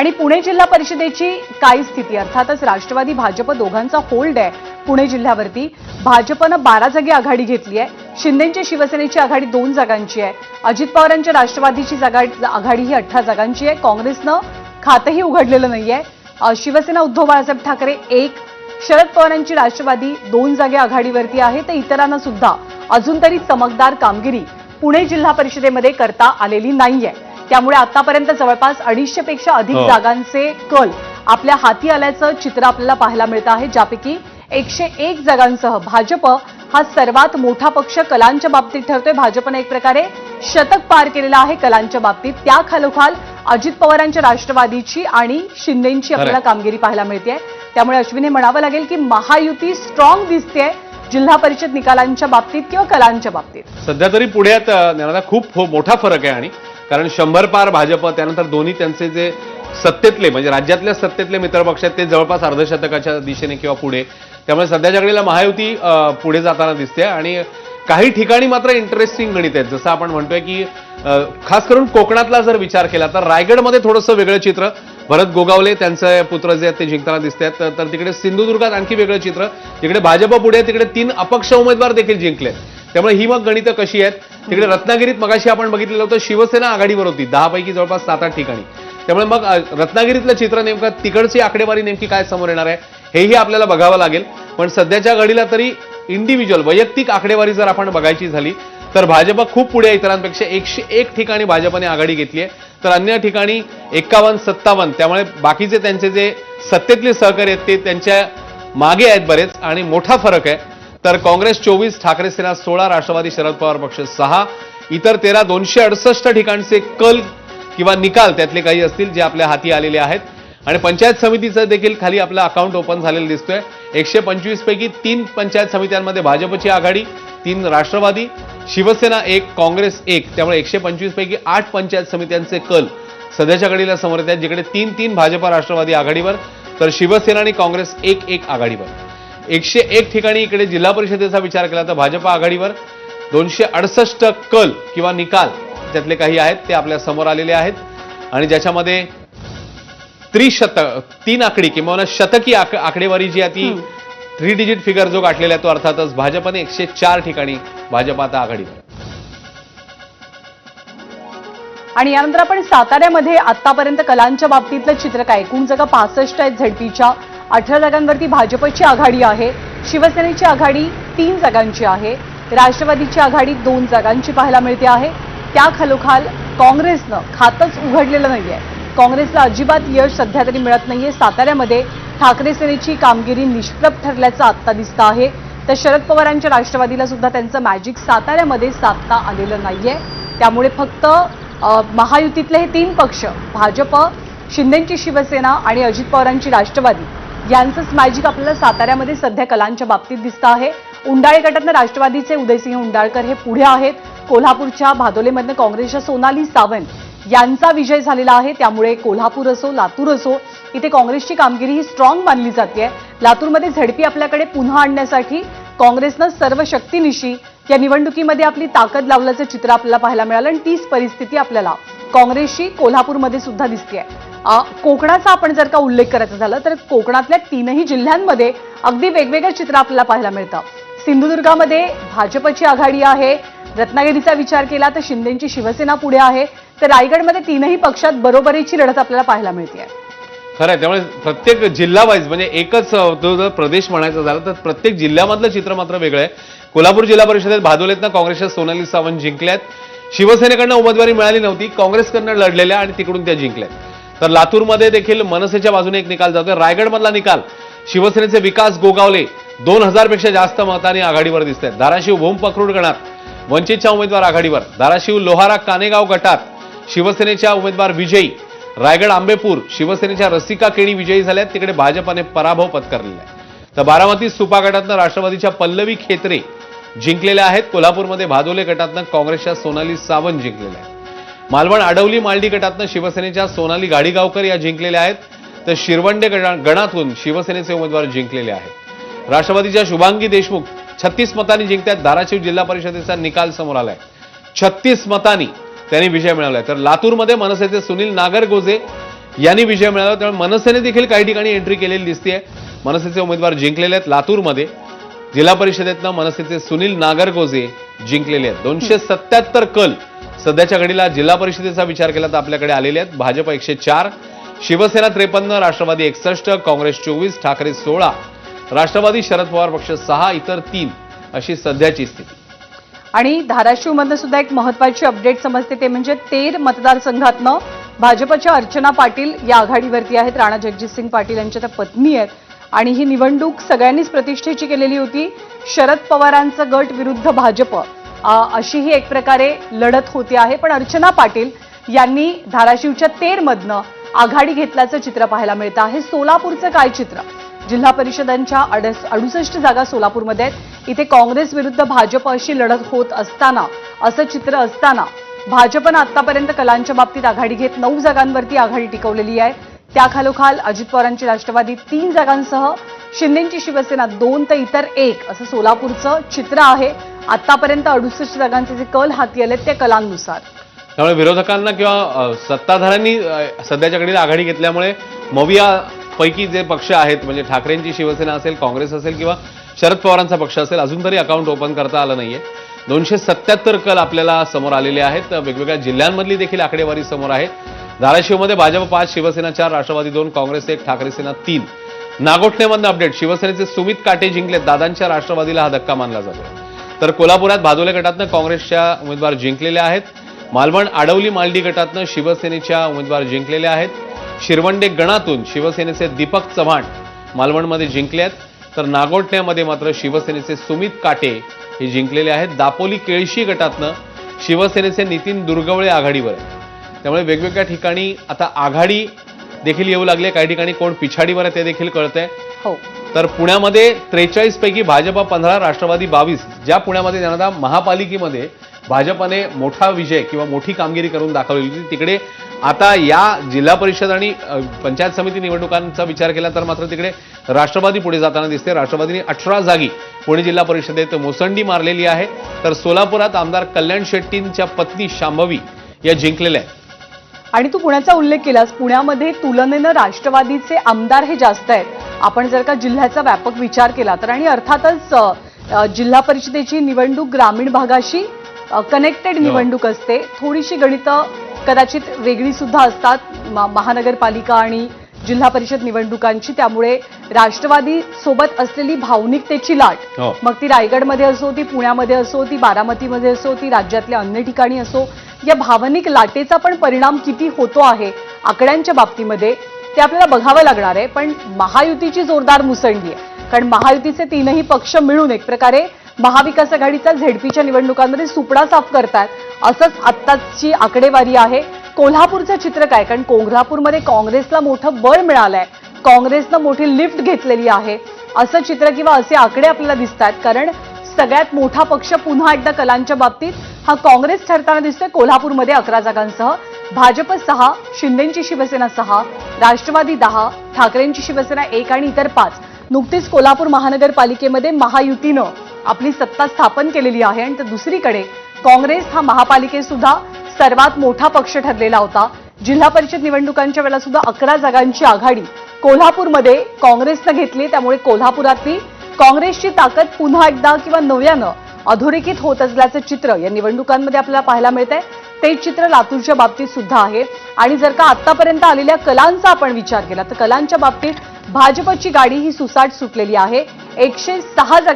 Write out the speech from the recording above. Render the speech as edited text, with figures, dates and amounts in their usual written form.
आणि पुणे जिल्हा परिषदेची काय स्थिती? अर्थातच राष्ट्रवादी भाजप दोघांचा होल्ड आहे पुणे जिल्ह्यावरती. भाजपनं 12 जागी आघाडी घेतली आहे. शिंदेची शिवसेनेची आघाडी 2 जागांची आहे. अजित पवारांच्या राष्ट्रवादीची आघाडी ही 18 जागांची आहे. काँग्रेसनं खातंही उघडलेलं नाहीये. शिवसेना उद्धव बाळासाहेब ठाकरे 1, शरद पवारांची राष्ट्रवादी 2 जागे आघाडीवरती आहे. तर इतरांना सुद्धा अजून तरी चमकदार कामगिरी पुणे जिल्हा परिषदेमध्ये करता आलेली नाहीये. त्यामुळे आतापर्यंत जवळपास 250 पेक्षा अधिक जागांचे कल आपल्या हाती आल्याचं चित्र आपल्याला पाहायला मिळतं आहे, ज्यापैकी 101 जागांसह भाजप हा सर्वात मोठा पक्ष कलांच्या बाबतीत ठरतोय. भाजपने एक प्रकारे शतक पार केलेलं आहे कलांच्या बाबतीत. त्या खालोखाल अजित पवारांच्या राष्ट्रवादीची आणि शिंदेची आपल्याला कामगिरी पाहायला मिळते. त्यामुळे अश्विनी म्हणावं लागेल की महायुती स्ट्रॉंग दिसते जिल्हा परिषद निकालांच्या बाबतीत किंवा कलांच्या बाबतीत. सध्या तरी पुण्यात खूप मोठा फरक आहे. आणि कारण 100 पार भाजप, त्यानंतर दोन्ही त्यांचे जे सत्तेतले म्हणजे राज्यातल्या सत्तेतले मित्रपक्ष आहेत ते जवळपास अर्धशतकाच्या दिशेने किंवा पुढे. त्यामुळे सध्याच्या घडीला महायुती पुढे जाताना दिसते. आणि काही ठिकाणी मात्र इंटरेस्टिंग गणित आहेत. जसं आपण म्हणतोय की खास करून कोकणातला जर विचार केला तर रायगडमध्ये थोडंसं वेगळं चित्र. भरत गोगावले त्यांचे पुत्र जे आहेत ते जिंकताना दिसत आहेत. तर तिकडे सिंधुदुर्गात आणखी वेगळं चित्र. तिकडे भाजप पुढे, तिकडे 3 अपक्ष उमेदवार देखील जिंकले. त्यामुळे ही मग गणितं कशी आहेत. तिकडे रत्नागिरीत मगाशी आपण बघितलेलं होतं शिवसेना आघाडीवर होती 10 पैकी जवळपास 7-8 ठिकाणी. त्यामुळे मग रत्नागिरीतलं चित्र नेमकं तिकडची आकडेवारी नेमकी काय समोर येणार आहे हेही आपल्याला बघावं लागेल. पण सध्याच्या घडीला तरी इंडिव्हिज्युअल वैयक्तिक आकडेवारी जर आपण बघायची झाली तर भाजप खूप पुढे आहे इतरांपेक्षा. 101 ठिकाणी भाजपने आघाडी घेतली आहे, तर अन्य ठिकाणी 51-57. त्यामुळे बाकीचे त्यांचे जे सत्तेतले सहकारी आहेत ते त्यांच्या मागे आहेत बरेच. आणि मोठा फरक आहे. तर काँग्रेस 24, ठाकरे सेना 16, राष्ट्रवादी शरद पवार पक्ष 6, इतर 13, 268 ठिकाणचे कल किंवा निकाल त्यातले काही असतील जे आपल्या हाती आलेले आहेत. आणि पंचायत समितीचं देखील खाली आपलं अकाउंट ओपन झालेलं दिसतोय. 125 पैकी 3 पंचायत समित्यांमध्ये भाजपची आघाडी, 3 राष्ट्रवादी, शिवसेना 1, काँग्रेस 1. त्यामुळे 125 पैकी 8 पंचायत समित्यांचे कल सध्याच्या घडीला समोर येत आहेत, जिकडे 3-3 भाजप राष्ट्रवादी आघाडीवर तर शिवसेना आणि काँग्रेस 1-1 आघाडीवर. 101 ठिकाणी इकडे जिल्हा परिषदेचा विचार केला तर भाजप आघाडीवर. 268 कल किंवा निकाल त्यातले काही आहेत ते आपल्या समोर आलेले आहेत. आणि ज्याच्यामध्ये त्रिशतक 3 आकडी किंवा शतकी आकडेवारी जी आहे ती 3 डिजिट फिगर जो गाठलेला आहे तो अर्थातच भाजपने 104 ठिकाणी भाजप आता आघाडीवर. आणि यानंतर आपण साताऱ्यामध्ये आतापर्यंत कलांच्या बाबतीतलं चित्र काय? एकूण जागा 65 आहेत झडपीच्या. 18 जागांवरती भाजपची आघाडी आहे. शिवसेनेची आघाडी 3 जागांची आहे. राष्ट्रवादीची आघाडी 2 जागांची पाहायला मिळते आहे. त्या खालोखाल काँग्रेसनं खातंच उघडलेलं नाहीये. काँग्रेसला अजिबात यश सध्या तरी मिळत नाहीये. साताऱ्यामध्ये ठाकरे सेनेची कामगिरी निष्प्रभ ठरल्याचं आत्ता दिसतं आहे. तर शरद पवारांच्या राष्ट्रवादीला सुद्धा त्यांचं मॅजिक साताऱ्यामध्ये साधता आलेलं नाहीये. त्यामुळे फक्त महायुतीतले हे 3 पक्ष भाजप, शिंदेची शिवसेना आणि अजित पवारांची राष्ट्रवादी यांचंच मॅजिक आपल्याला साताऱ्यामध्ये सध्या कलांच्या बाबतीत दिसतं आहे. उंडाळे गटातनं राष्ट्रवादीचे उदयसिंह उंडाळकर हे पुढे आहेत. कोल्हापूरच्या भादोलेमधनं काँग्रेसच्या सोनाली सावंत यांचा विजय झालेला आहे. त्यामुळे कोल्हापूर असो, लातूर असो, इथे काँग्रेसची कामगिरी ही स्ट्रॉंग मानली जाते. लातूरमध्ये झडपी आपल्याकडे पुन्हा आणण्यासाठी काँग्रेसनं सर्व शक्तीनिशी या निवडणुकीमध्ये आपली ताकद लावल्याचं चित्र आपल्याला पाहायला मिळालं. आणि तीच परिस्थिती आपल्याला काँग्रेसची कोल्हापूरमध्ये सुद्धा दिसतेय. कोकणाचा आपण जर का उल्लेख करायचा झाला तर कोकणातल्या 3ही जिल्ह्यांमध्ये अगदी वेगवेगळं चित्र आपल्याला पाहायला मिळतं. सिंधुदुर्गामध्ये भाजपची आघाडी आहे. रत्नागिरीचा विचार केला तर शिंदेची शिवसेना पुढे आहे. तर रायगडमध्ये 3ही पक्षात बरोबरीची लढत आपल्याला पाहायला मिळते. खरं आहे. त्यामुळे प्रत्येक जिल्हा वाईज म्हणजे एकच जर प्रदेश म्हणायचा झाला तर प्रत्येक जिल्ह्यामधलं चित्र मात्र वेगळं आहे. कोल्हापूर जिल्हा परिषदेत भादोलेतनं काँग्रेसच्या सोनाली सावंत जिंकल्यात. शिवसेनेकडनं उमेदवारी मिळाली नव्हती, काँग्रेसकडनं लढलेल्या आणि तिकडून त्या जिंकल्यात. तर लातूरमध्ये देखील मनसेच्या बाजूने एक निकाल जातोय. रायगडमधला निकाल शिवसेनेचे विकास गोगावले 2000 पेक्षा जास्त मतांनी आघाडीवर दिसत आहेत. धाराशिव भूम पक्रूड गणात वंचितच्या उमेदवार आघाडीवर. धाराशिव लोहारा कानेगाव गटात शिवसेनेच्या उमेदवार विजयी. रायगड आंबेपूर शिवसेनेच्या रसिका केणी विजयी झाल्यात, तिकडे भाजपने पराभव पत्करलेला आहे. तर बारामती सुपा गटातनं राष्ट्रवादीच्या पल्लवी खेत्रे जिंकलेल्या आहेत. कोल्हापूरमध्ये भादोले गटातनं काँग्रेसच्या सोनाली सावंत जिंकलेल्या आहेत. मालवण आडवली मालडी गटातनं शिवसेनेच्या सोनाली गाडीगावकर या जिंकलेल्या आहेत. तर शिरवंडे गणातून शिवसेनेचे उमेदवार जिंकलेले आहेत. राष्ट्रवादीच्या शुभांगी देशमुख 36 मतांनी जिंकतात. धाराशिव जिल्हा परिषदेचा निकाल समोर आलाय. 36 मतांनी त्यांनी विजय मिळवलाय. तर लातूरमध्ये मनसेचे सुनील नागरगोजे यांनी विजय मिळवला. त्यामुळे मनसेने देखील काही ठिकाणी एंट्री केलेली दिसते. मनसेचे उमेदवार जिंकलेले आहेत. लातूरमध्ये जिल्हा परिषदेतनं मनसेचे सुनील नागरगोजे जिंकलेले आहेत. 277 कल सध्याच्या घडीला जिल्हा परिषदेचा विचार केला तर आपल्याकडे आलेले आहेत. भाजप 104, शिवसेना 53, राष्ट्रवादी 61, काँग्रेस 24, ठाकरे 16, राष्ट्रवादी शरद पवार पक्ष 6, इतर 3 अशी सध्याची स्थिती. आणि धाराशिवमधनं सुद्धा एक महत्वाची अपडेट समजते ते म्हणजे तेर मतदारसंघातनं भाजपच्या अर्चना पाटील या आघाडीवरती आहेत. राणा जगजितसिंग पाटील यांच्या त्या पत्नी आहेत आणि ही निवडणूक सगळ्यांनीच प्रतिष्ठेची केलेली होती. शरद पवारांचं गट विरुद्ध भाजप अशी ही एक प्रकारे लढत होती आहे. पण अर्चना पाटील यांनी धाराशिवच्या तेरमधनं आघाडी घेतल्याचं चित्र पाहायला मिळतं आहे. सोलापूरचं काय चित्र? जिल्हा परिषदांच्या 68 जागा सोलापूरमध्ये आहेत. इथे काँग्रेस विरुद्ध भाजप अशी लढत होत असताना, असं चित्र असताना भाजपनं आतापर्यंत कलांच्या बाबतीत आघाडी घेत 9 जागांवरती आघाडी टिकवलेली आहे. त्याखालोखाल अजित पवारांची राष्ट्रवादी 3 जागांसह, शिंदेची शिवसेना 2 तर इतर 1 असं सोलापूरचं चित्र आहे. आतापर्यंत 68 जागांचे जे कल हाती आलेत त्या कलांनुसार. त्यामुळे विरोधकांना किंवा सत्ताधाऱ्यांनी सध्याच्या घडीला आघाडी घेतल्यामुळे मविया पैकी जे पक्ष आहेत म्हणजे ठाकरेंची शिवसेना असेल, काँग्रेस असेल किंवा शरद पवारांचा पक्ष असेल, अजून तरी अकाउंट ओपन करता आलं नाहीये. 277 कल आपल्याला समोर आलेले आहेत. वेगवेगळ्या जिल्ह्यांमधली देखील आकडेवारी समोर आहे. धाराशिवमध्ये भाजप 5, शिवसेना 4, राष्ट्रवादी 2, काँग्रेस 1, ठाकरे सेना 3. नागोठणेमधनं अपडेट, शिवसेनेचे सुमित काटे जिंकलेत. दादांच्या राष्ट्रवादीला हा धक्का मानला जातो. तर कोल्हापुरात भादोले गटातनं काँग्रेसच्या उमेदवार जिंकलेले आहेत. मालवण आडवली मालडी गटातनं शिवसेनेच्या उमेदवार जिंकलेले आहेत. शिरवंडे गणातून शिवसेनेचे दीपक चव्हाण मालवणमध्ये जिंकले आहेत. तर नागोठण्यामध्ये मात्र शिवसेनेचे सुमित काटे हे जिंकलेले आहेत. दापोली केळशी गटातनं शिवसेनेचे नितीन दुर्गवळे आघाडीवर आहेत. त्यामुळे वेगवेगळ्या ठिकाणी आता आघाडी देखील येऊ लागली. काही ठिकाणी कोण पिछाडीवर आहे ते देखील कळतंय. हो. तर पुण्यामध्ये 43 पैकी भाजप 15, राष्ट्रवादी 22. ज्या पुण्यामध्ये जनता महापालिकेमध्ये भाजपने मोठा विजय किंवा मोठी कामगिरी करून दाखवलेली होती, तिकडे आता या जिल्हा परिषद आणि पंचायत समिती निवडणुकांचा विचार केला तर मात्र तिकडे राष्ट्रवादी पुढे जाताना दिसते. राष्ट्रवादीने 18 जागी पुणे जिल्हा परिषदेत मुसंडी मारलेली आहे. तर सोलापुरात आमदार कल्याण शेट्टींच्या पत्नी शांभवी या जिंकलेल्या आहेत. आणि तू पुण्याचा उल्लेख केलास. पुण्यामध्ये तुलनेनं राष्ट्रवादीचे आमदार हे जास्त आहेत. आपण जर का जिल्ह्याचा व्यापक विचार केला तर, आणि अर्थातच जिल्हा परिषदेची निवडणूक ग्रामीण भागाशी कनेक्टेड निवडणूक असते. थोडीशी गणितं कदाचित वेगळी सुद्धा असतात महानगरपालिका आणि जिल्हा परिषद निवडणुकांची. त्यामुळे राष्ट्रवादी सोबत असलेली भावनिकतेची लाट, मग ती रायगडमध्ये असो, ती पुण्यामध्ये असो, ती बारामतीमध्ये असो, ती राज्यातल्या अन्य ठिकाणी असो, या भावनिक लाटेचा पण परिणाम किती होतो आहे आकड्यांच्या बाबतीमध्ये ते आपल्याला बघावं लागणार आहे. पण महायुतीची जोरदार मुसंडी आहे. कारण महायुतीचे 3ही पक्ष मिळून एक प्रकारे महाविकास आघाडीचा झेडपीच्या निवडणुकांमध्ये सुपडा साफ करतात. असंच आत्ताची आकडेवारी आहे. कोल्हापूरचं चित्र काय? कारण कोल्हापूरमध्ये काँग्रेसला मोठं बळ मिळालंय, काँग्रेसनं मोठी लिफ्ट घेतलेली आहे असं चित्र किंवा असे आकडे आपल्याला दिसतात. कारण सगळ्यात मोठा पक्ष पुन्हा एकदा कलांच्या बाबतीत हा काँग्रेस ठरताना दिसतोय. कोल्हापूरमध्ये 11 जागांसह भाजप 6, शिंदेची शिवसेना 6, राष्ट्रवादी 10, ठाकरेंची शिवसेना 1 आणि इतर 5. नुकतीच कोल्हापूर महानगरपालिकेमध्ये महायुतीनं आपली सत्ता स्थापन केलेली आहे. आणि तर दुसरीकडे काँग्रेस हा महापालिकेत सुद्धा सर्वात मोठा पक्ष ठरलेला होता. जिल्हा परिषद निवडणुकांच्या वेळेला सुद्धा 11 जागांची आघाडी कोल्हापूरमध्ये काँग्रेसनं घेतली. त्यामुळे कोल्हापुरातली काँग्रेसची ताकद पुन्हा एकदा किंवा नव्यानं अधोरेखित होत असल्याचं चित्र या निवडणुकांमध्ये आपल्याला पाहायला मिळतंय. तेच चित्र लातूरच्या बाबतीत सुद्धा आहे. आणि जर का आतापर्यंत आलेल्या कलांचा आपण विचार केला तर कलांच्या बाबतीत भाजपची गाडी ही सुसाट सुटलेली आहे. 106 जागा